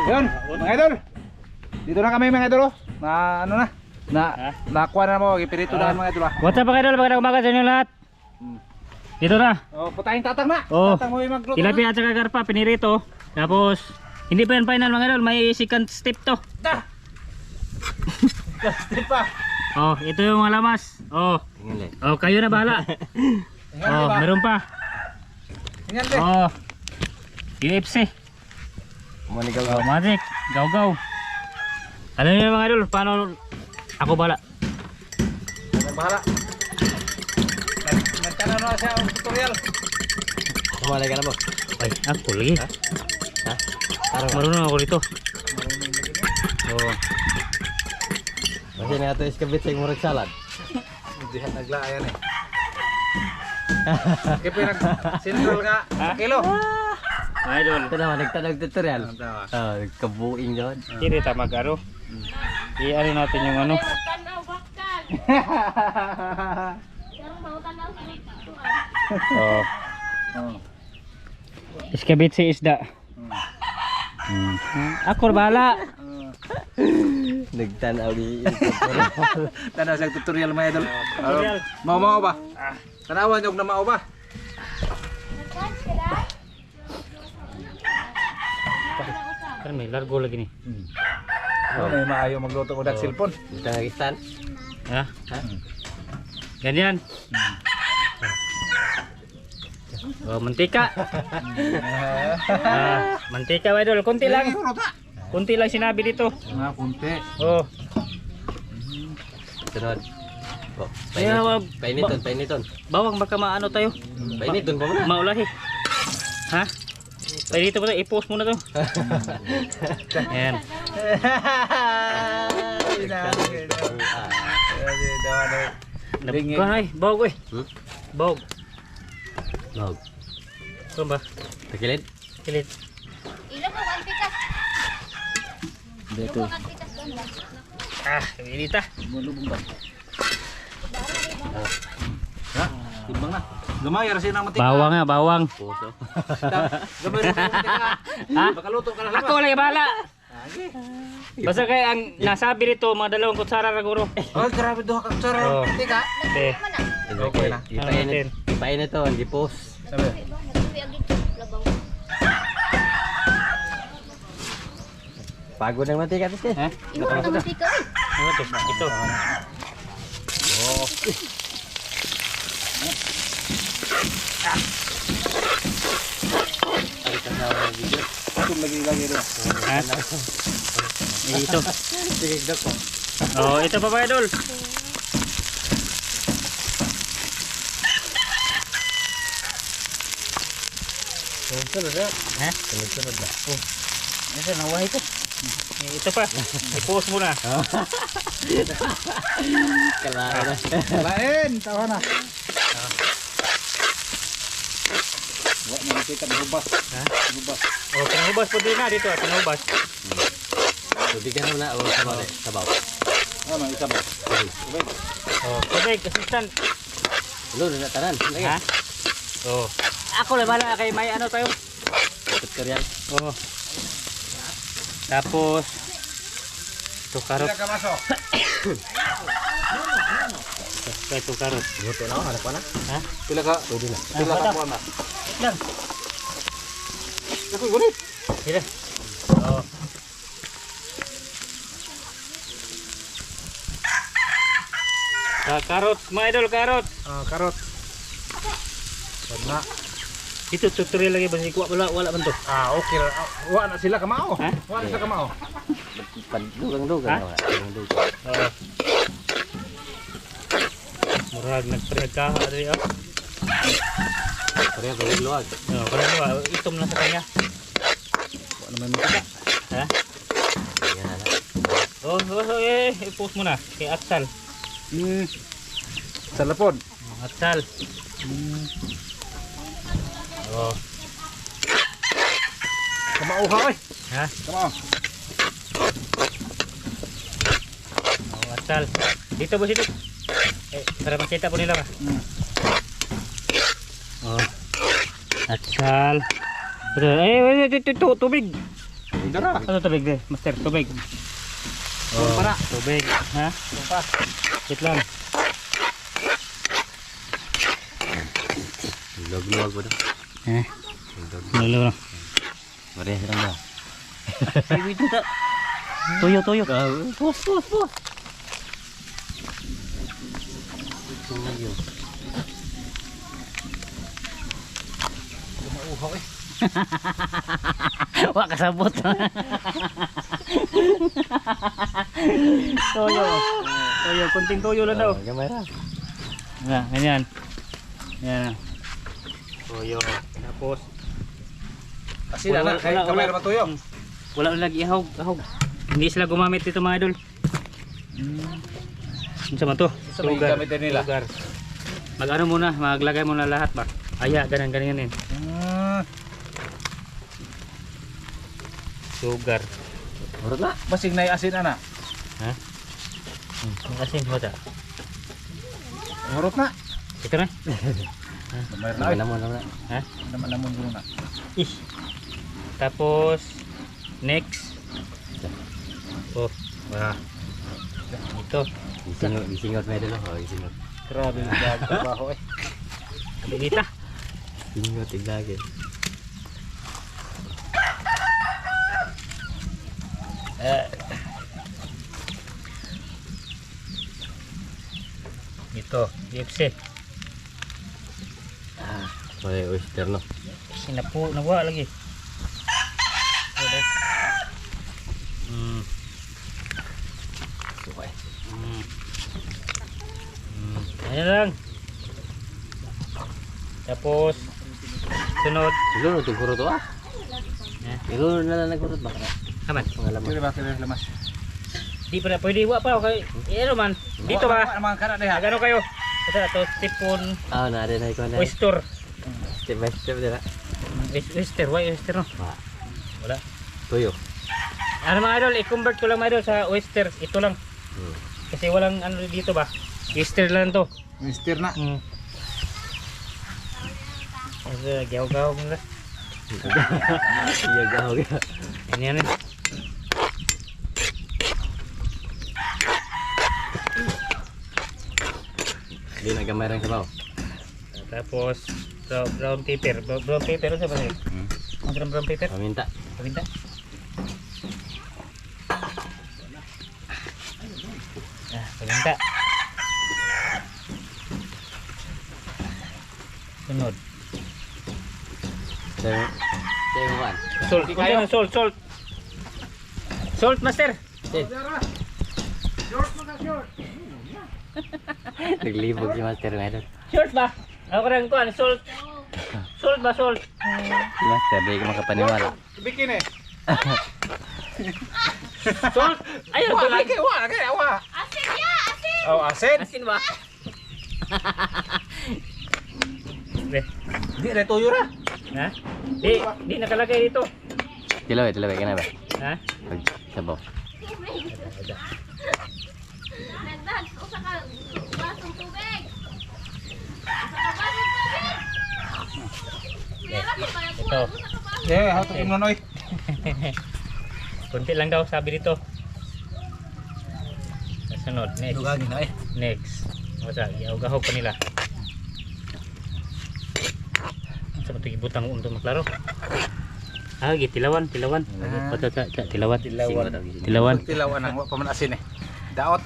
Yun, mga idol. Dito na kami mga idol. Na ano na? Nakuha na mo, ipirito na mga idol. What's up mga idol, magandang umaga sa inyo lahat. Dito na. Oh, putahin tatang na. Oh, Tatang mo yung magluto. tilapia at saka karpa, pinirito. Tapos, hindi pa yan final mga idol, may second step to. Da! Step pa. Oh, ito yung mga lamas. Oh, oh kayo na bahala. Oh, meron pa. Tingnan din. Oh, UFC. Oh, magic, gaw-gaw. Alam niyo mga idol, paano ako bahala? Bahala. Nagkana na siya ang tutorial. Kumalay ka na mo? Ay, ako lagi. Ha? Marunong ako dito. Oh, Kasi na ito iskabit sa murag salad. Hindi naglaayan eh. Kaya po nag-central nga kilo. mga idol. Ito naman, nagtanong tutorial. Oh, nagkabuing doon. Kiri ta mag-aro. I-ano natin yung ano. Oh. Iskabit si isda. Ako bahala. Nagtanaw ni Tanaw sa tutorial mga idol. Tutorial. Mau ba? Tanawan yung na mao ba? Kan may largo lagi nih. Oh, may maayo magluto ko dag cellphone. Tangagistan. Ha? Ganyan. Oh, mantika. Mantika mga idol, konti lang. Kunti lang sinabi dito. Mga kunti. Oh. Sunod. Oh, Kaya painiton. bawang baka maano tayo. Painiton pa mo na. Maulahi. Ha? Tayo dito ba tayo? I-post muna to. Ayan. Nabukay. Bawag eh. Bawag. Nog. Ito ba? Takilid? Kilit. Ilan po ang pikas? Dito. Ah, inita. Ha? Timbang na. Gamay ra sinang mantika. Bawang nga, bawang. Puso. Gamay ra sinang mantika. Ha? Baka luto ka na lang. Ako lang bahala. Basta kaya ang nasabi nito mga 2 kutsara raguro. Oh, grabe do ka tsara Oh. mantika. Okay. Okay na. Painiton, gipos. Sabi. Pagod ng mantika ito. Ha? Iwan na mantika eh. Ano to? Ito. Tum lagi do. Ha? Ito. Tigigdok ko. Oh, ito pa ba idol? Sunod na. Ha? Sunod na. Ito nawahi ko. Ito pa. I-post mo na. Kalaro na. Lain, tawa na. Wa na mantika hubas. Ha? Hubas. Oh, pinahubas po din na dito. Pinahubas. Tubigan mo na o sabaw. Ah, may isa ba? Oh, tubig, assistant. Ulo na tanan. Ha? Oh. Ako lang bala kay may ano tayo. Tutorial. Oh. Tapos ito karot. Sila ka maso. Ito karot. Buto na ako, hanap ko na. Ha? Sila ka. Pwede na. Sila ka po na. Lang. Ako gunit. Sila. Oh. Karot, mga idol, karot. Ah, karot. Wala. Dito tutorial lagi basi kuha wala man to. Ah, okay ra. Wa na sila kamao. Ha? Wa na sila kamao. Dugang-dugang. Ha? Oh. Murag nagpreg ka diri ah. Pareho ba yung luwag? No, pero itom lang sa kanya. Wa naman mantika. Ha? Yan na. Oh, i-post mo na kay Atsal. Salapod. Atsal. Oh, Kamao ka oy. ha? Kamao. Oh, Atsal. Dito ba dito? Para makita po nila ba? Oh. Atsal. Tubig. Ito na. Ano tubig de? Master, tubig. Oh, para. Tubig. Ha? Pa. Wait lang. Log-log po daw. Lalo na. Maria lang daw. Sige, ito. Tuyo, tuyo. Pus. Tumayo. Mauhaw eh. Wak kasabot. Tuyo. Tuyo, kunting tuyo lang daw. Gamay ra. Nga, ganyan. Yan. Tuyo. Tapos Asin na. Kaya kamay naman tuyo. wala lagi ihawg. Hindi sila gumamit dito mga idol. Ano man to? Sa may gamit din nila. Sugar. Mag-ano muna, maglagay muna lahat ba? Aya, ganyan. Sugar. Murot na. Basig na asin ana. Ha? Asin mo ta. Hurot na. Ito na. Mayroon na. Naman. Ha? Naman muna. Ih. Tapos next. Oh, wah. Ito. Isingot na dito. Isingot. Grabe yung trabaho eh. Abilita. Isingot lagi. Ito, DFC. May oyster no. Sinapu, nawa lagi. Suway. Ayan lang. Tapos sunod. Siguro tuguro to ah. Siguro na lang nagurot ba? Aman. Pangalaman. Kira ba kira lamas? Di pa na pwede wa pa okay. Ano man? Dito ba? Mga kana diha. Agano kayo? Ito to tipon Ah, na rin ay ko na. oyster. Step by step dira. Oyster, why oyster no? Wala. Tuyo. Ano mga idol, i-convert ko lang mga idol sa oyster. Ito lang. Kasi walang ano dito ba? Oyster lang to. Mister na. Gaw-gaw mo na. Iya gaw. Ano yan eh. Di na gamay rin sabaw. Tapos brown paper. Brown paper ano sa ba? Ang brown paper? Paminta. Paminta. Paminta. Sunod. Sewan. Salt. Kayo salt, salt. Salt master. Naglibog si Master ngayon. Salt ba? Ako rin ko salt. Salt ba salt? Si Master, di ka makapaniwala. Bikin eh. Salt. Ayun Wa ko lagi wa lagi wa. Asin ya, asin. Oh, asin. Asin ba? Be. Di na tuyo ra. Ha? Di nakalagay dito. Tilaway ka na ba? Ha? Pag sabaw. Nagdahan ko sa basong tubig. Sa basong tubig. Meron ko pa yung Ito. Eh, how to nonoy. Kunti lang daw sabi dito. Sunod, next. Dugagin na eh. Next. Masa, gahog pa nila. Sa matong ibutang untuk maklaro. Ah, tilawan. Tilawan. Tilawan ang wa pa man asin eh. Daot.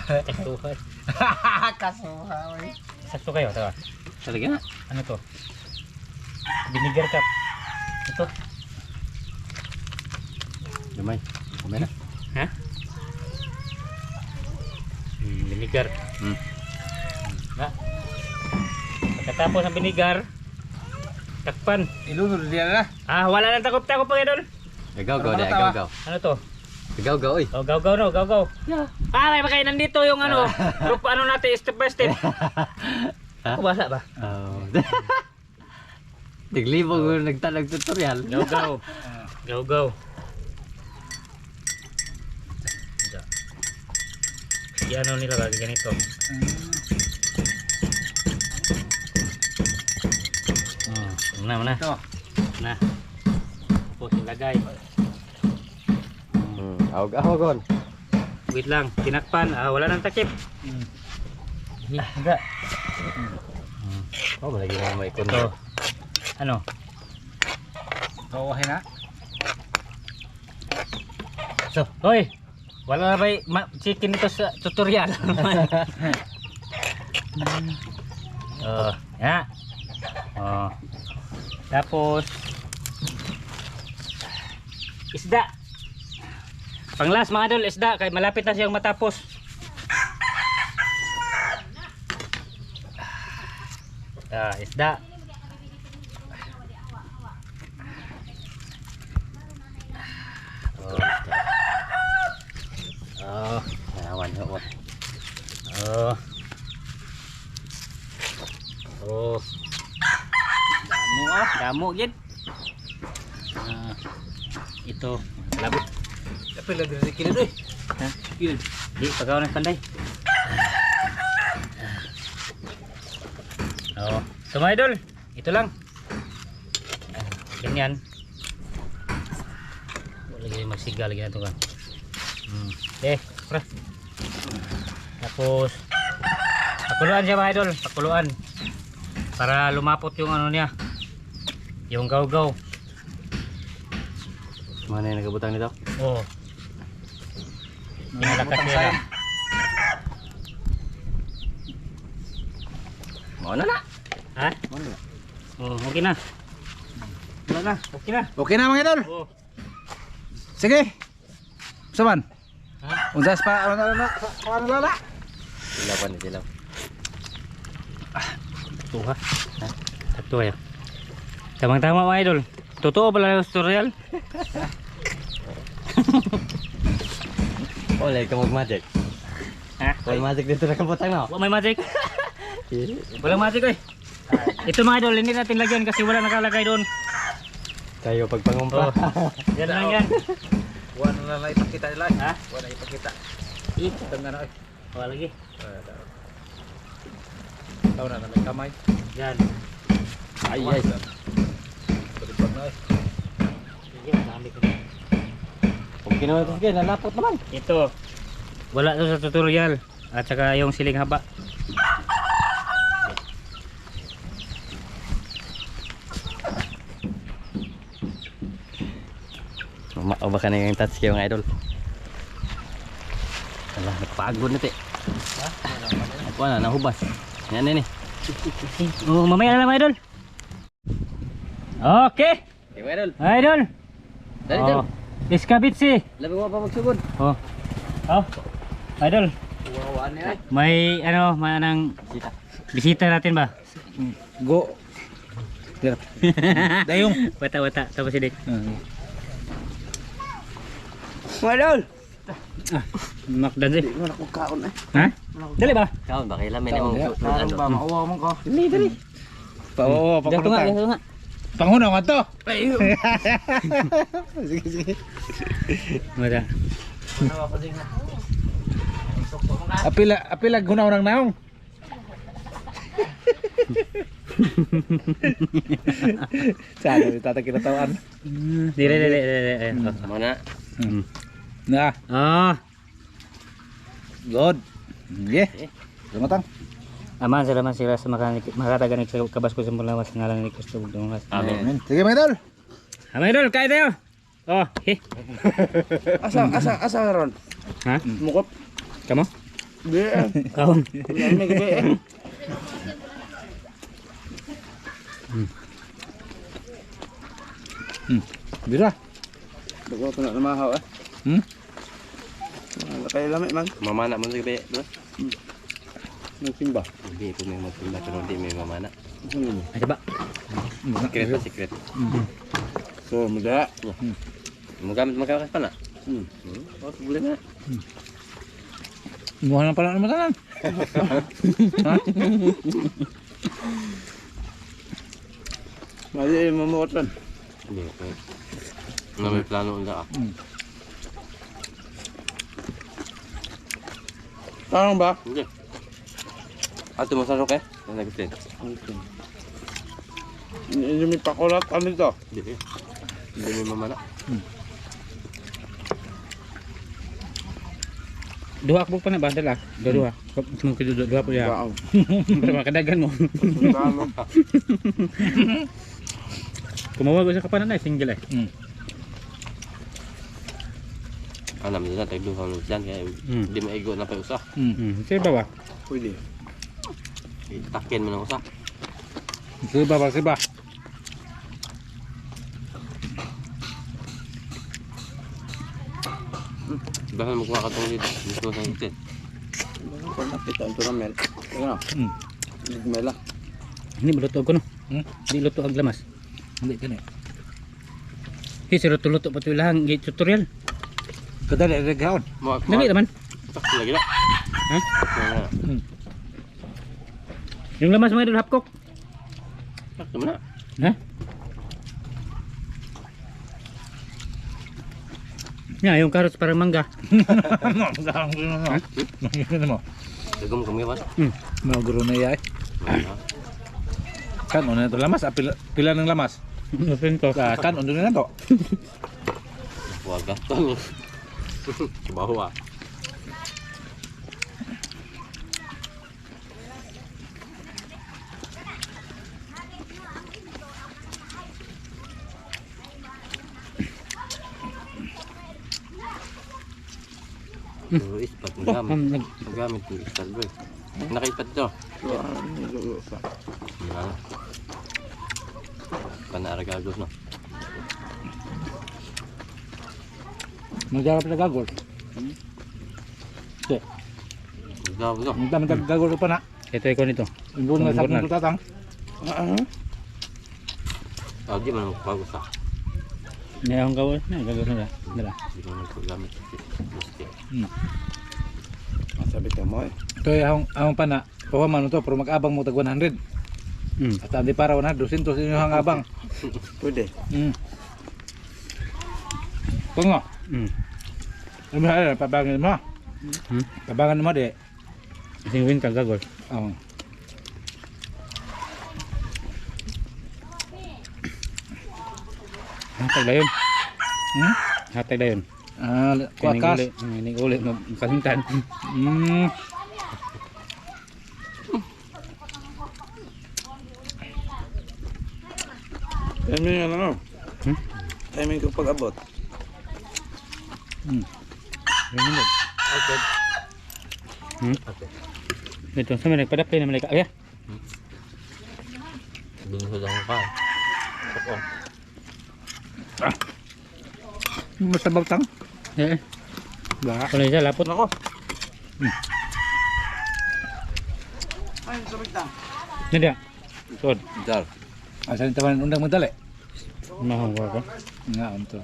Kasuhan. Kasuhay. Sakto kayo, tawa. Talaga na. Ano to? Vinegar cup. Ito. Gamay. Gamay na. Ha? Vinegar. Na. Pagkatapos ng vinegar, takpan. Ilunod dia na. Ah, wala nang takop-takop pa idol. Gaw-gaw Ano na, tawa? gaw-gaw. Ano to? Gaw-gaw oy. Oh, gaw-gaw no, gaw-gaw. Ah, may makainan dito yung ano. Group ano natin, step by step. Ako basa ba? Oh. Naglibog ko nagtanong tutorial. Gaw-gaw. Gaw-gaw. Yan ano nila ba ganito. Mana? Ito. Nah. Tapos ilagay. Awag-awagon. Wait lang, tinakpan. Wala nang takip. Enggak. Oh, lagi na may ikon. Ito. Ano? Kawahin na. So, hoy. Wala na ba chicken ito sa tutorial? Ya. Tapos isda. Panglas mga idol, isda kay malapit na siyang matapos. Isda. Awan ho. Damo gid. Ito, labot. Tapi lagi rezeki ni deh. Ha? Yun. Di pagaw ng panday. So mga idol, ito lang. Ganyan. Lagi magsiga lagi na ito ka. Pre. Tapos pakuluan siya mga idol, pakuluan. Para lumapot yung ano niya. Yung gaw-gaw. Mana yang nagabutang nito? Oo. Nalakas siya. Mau na na. Ha? Okay na. Wala na, okay na. Okay na mga idol. Oo. Sige. Saman. Ha? Unsa pa ano lala? Sila pa ni sila. Ito ha? Ito ya. Tamang-tama mga idol. Totoo pala yung tutorial. Oh, lagi ka mag-magic. Ha? Wala magic dito na kabutang na. Wala may magic. Walang magic eh. Ito mga idol, hindi natin lagyan kasi wala nakalagay doon. Kayo pagpangumpra. Yan lang yan. Wala na ipakita nila. Ha? Wala ipakita. Ito na na. wala lagi. Tahu na may kamay. Yan. Ay. Tulipag na. Sige, dami ko na. Kung kinuha ito sige, nalapot naman. Ito. Wala to sa tutorial. At saka yung siling haba. O baka na yung touch kayo mga idol. Alah, nagpagod na te. Ako na, nahubas. Yan na ni. Mamaya na lang mga idol. Okay. Okay mga idol. Idol. Dali dyan. Iskabitsi. Labi mo pa magsugod. Idol. Wawaan niya ay. May ano, manang Sita. bisita natin ba? Go. Dayong. Wata. Tapos ini. Idol. Makdan sih. Wala ko kaon eh. Ha? Dali ba? Kaon ba kailan may namang Kaon ba mauwa mo ko? Dali. Oo, Dito nga, dito nga. Panghuna man to. Sige. Mada. Apila gunaw ng naong. Sana tata kinatawan. Dili. Mana? Na, good. Yeah. Lumatang. Aman sila sa makataganig sa kabas ko sa mulawas ngalan ni Kristo Bugdongas. Amen. Sige, mga idol. Amen idol, kaya tayo. Asa ron. Ha? Mukop. Kamu? Di. Kaon. May gabi. Bisa. Bago ko na namahaw eh. Kaya lamay man. Mamana mo sa gabi. Nagsimba. Hindi ko may magsimba pero hindi may mamana. Ada ba? Secret pa secret. So, muda. Magamit magkakas pa na. Oh, boleh na. Muha na pala naman tanan. Mali mamuotan. Hindi ko. Na may plano nga. Tarong ba? Hindi. Ato mo sarok eh. Nagutin. Hindi may pakulat ka nito. Hindi. Hindi may mamana. Duha akbog pa na ba? Dala. Duha. Semua duha po ya. Wow. Para makadagan mo. Tama. Kumawag ko sa kapanan na single eh. Alam nila tayo duha ng dyan kaya hindi maigo na pa usa. Sige ba ba? Pwede. Itakin mo ng usa. Sige ba, sige ba? Dahil magkuha ka itong dito. Dito sa itin. Kung nakita ito na mel. Ano? Mela. Ini beluto ko no. Di luto ang lamas. Hindi ka na. Hey, si luto pa ito ilang tutorial. Kadali, regahon. Dali naman. Takto lagi na. Ha? Yung lamas mga idol hapkok. Takto mo na. Ha? Nga, yung carrots parang mangga. Saan ko na mo? Makikita mo. Dagom kami ba? Mga guro na iya eh. Kan, ano na ito lamas? Pila ng lamas? Napin ko. Kan, ano na ito? Huwag gatong. Bawa. Ispat mo gamit. Magamit yung ispat bro. Nakaipat to. Ano? Panaragagos no. Magdarap na gagol. Gagawin to. Magdamag gagol pa na. Ito ko nito. Imbun na sa Imbun na. mga tatang. Di man magpagos sa. Ngayon gawin na, gagawin na. Dala. Di man magpagamit. Masabi ka mo eh. Ito yung ang pana. Pawaman ito, pero mag-abang mo tag 100. At hindi para 100, 200 yung abang. Pwede. Ito nga. Ano ba, pabangan mo? Pabangan mo di. Ising win ka gagol. Oo. Hatag na yun. Hatag na yun. Kuwakas. Ini uli magkasintan. Timing ano? Timing ko pag-abot. Ito, sa mga nagpadapay na malika. Ay, Binuhod ako ka. Sokong. Basta bagtang. eh. Ba. Kung isa, lapot. Ako. Ay, sabit lang. Hindi. Tuod. Dar. Asan ito man undang magdali? Mahangwa ko. Nga, unto.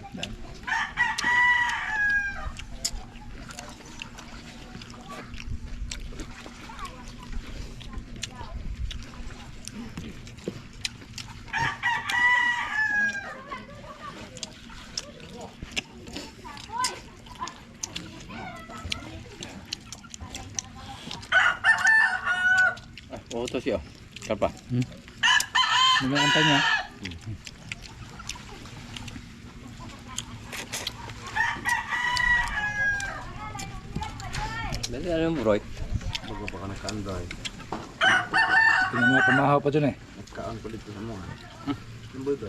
Oo to siya. Kapa. Mga antay niya. Dali ano yung broy? Bago pa ka naka-android. Tingnan mo, pamahaw pa dyan eh. Nagkaan ko dito sa mga. Ano ba ito?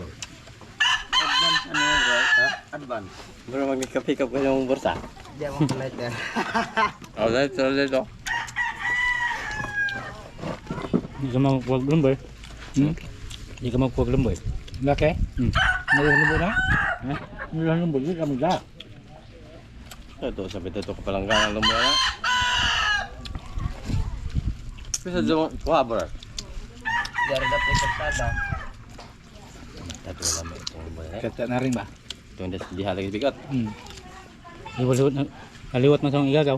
Advance ano bro? Ha? Advance. Bro, mag-pick up ka yung bursa. Hindi ako lighter. Oh, dito. Hindi ka magkuwag lumboy. Hindi ka magkuwag lumboy. Laki? Ngayon mo na? Ha? Ngayon mo, hindi ka magda. Ito, sabi ito ka palang ganang lumbo na. Bisa dong, wah bro. Dari dapat ikat Ito wala mo itong lumbo na. Kata na rin ba? Ito hindi di halagi bigat. Liwat na. Kaliwat mo sa igagaw.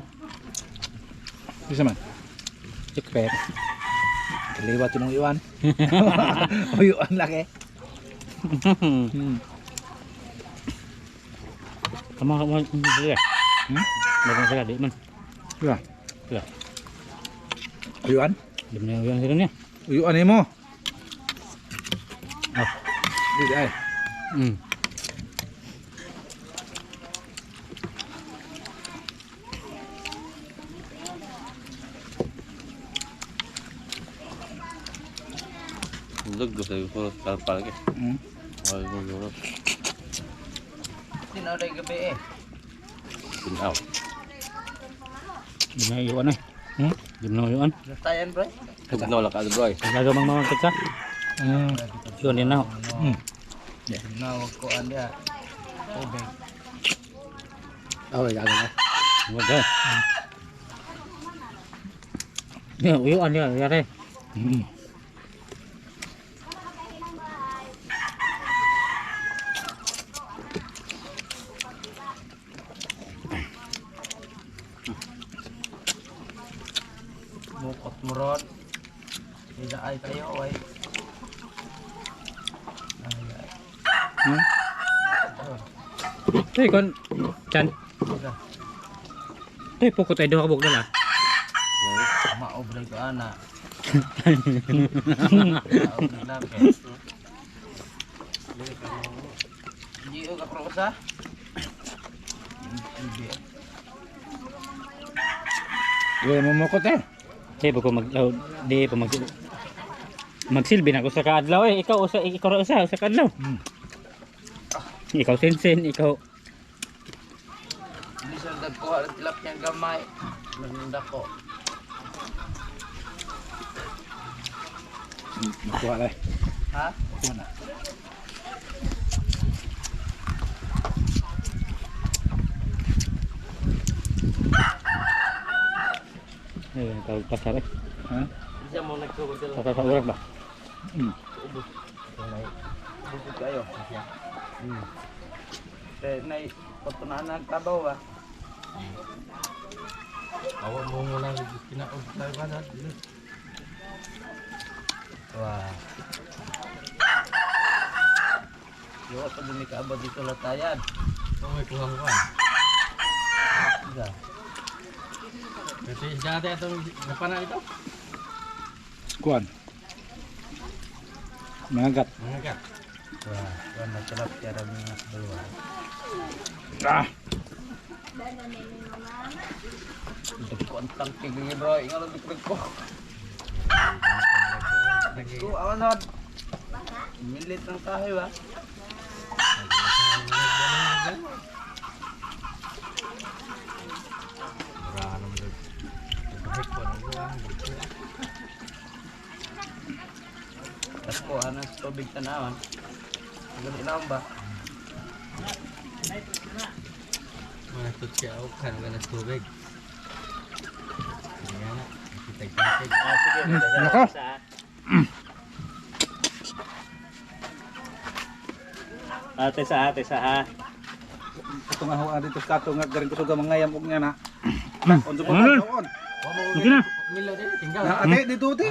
Bisa man? Sikper. Kaliwat yung iwan. O iwan laki. Kamu kamu sila. Meron sila di man. Sila? Sila. Uyuan? Di man yung sila niya. Uyuan mo. Oh. Dito ay. Lug ko sa puro kalpal ke. Wal mo guro. Sino rin gabi eh. Sinaw. Ginayuan eh. Ginayuan. Natayan bro. Tugnaw lang ka bro. Gagamang mga kitsa. Yun yun na. Nawag ko anda. Tubig. Oh, ya ga. Wag eh. Yan, uyuan yan. Yari. Bukot mo ron. Tidak ay kayo ay. Hey, kon. Chan. Hey, pukot ay doha kabog na. Maoblay ko ana. Maoblay na ke. Jiyo ka prosa. Yo mo mukot eh. Hey, pag mag di pa magsilbi na ko sa kaadlaw eh. Ikaw ra usa sa kaadlaw. Ikaw sensen, ikaw. Bisan dagkuha ng tilapiyang gamay. Nanda ko. Makuha lai. Ha? Kuha na. Eh, tawag pasar eh. Ha? Bisa mo nagtugod sila. Sa urak ba? Bukod kayo. Nay, patunahan nagtabaw ba? Awa mo muna kinaog tayo ba na? Wah. Yo, pa din kaabot dito latayan. Oh, may kuhang ka. Iya. Kasi dati itong napana ito? Kuan. Mangagat. Mangagat. Wah, kuan na sarap cara mga dalawa. Ah. Kontang tigil bro, ingat dikrik ko. Ko awan milit ng tayo ba? Tapos ko anas tubig tanawan. Ganun lang ba? Manatut siya ako kan ganas tubig. Ayan na. Kitag-kitag. Sige. Nako. Ate sa ha. Ito nga ho dito sa kato nga garing ko suga mangayam og nga na. On Ano? on. Okay na. Milo din tinggal. Ate dito ti.